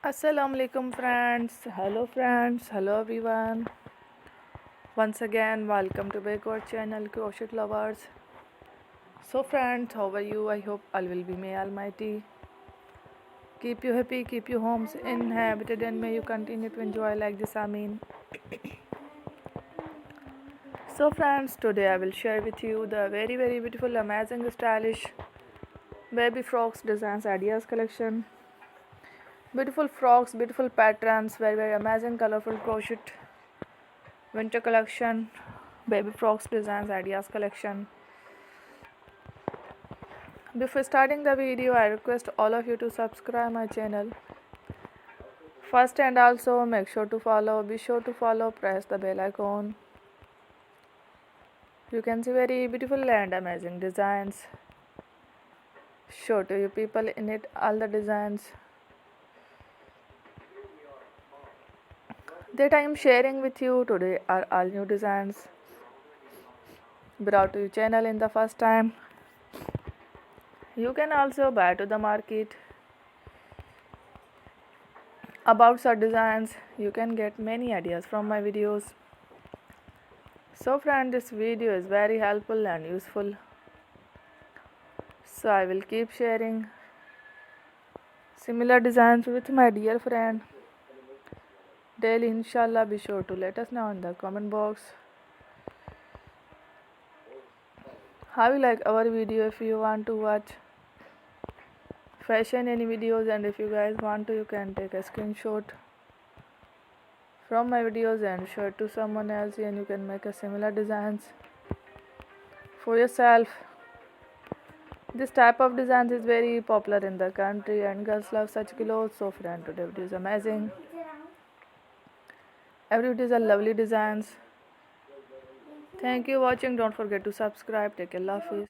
Assalamu alaikum friends. Hello everyone. Once again, welcome to back our channel Crochet Lovers. So friends, how are you? I hope all will be may Almighty. Keep you happy, keep you homes inhabited, and may you continue to enjoy like this. Amin. So friends, today I will share with you the very beautiful, amazing, stylish baby frocks designs ideas collection. Beautiful frocks, beautiful patterns, very amazing, colorful crochet winter collection, baby frocks designs ideas collection. Before starting the video, I request all of you to subscribe my channel first, and also make sure to follow, be sure to follow, press the bell icon. You can see very beautiful and amazing designs. Show to you people in it all the designs that I am sharing with you today are all new designs brought to your channel in the first time. You can also buy to the market about such designs. You can get many ideas from my videos. So friend, this video is very helpful and useful. So I will keep sharing similar designs with my dear friend daily, inshallah. Be sure to let us know in the comment box how you like our video. If you want to watch fashion any videos, and if you guys want to, you can take a screenshot from my videos and show it to someone else, and you can make a similar designs for yourself. This type of designs is very popular in the country and girls love such clothes. So friend, today video is amazing. Every video is a lovely designs. Thank you watching. Don't forget to subscribe. Take care. Love you.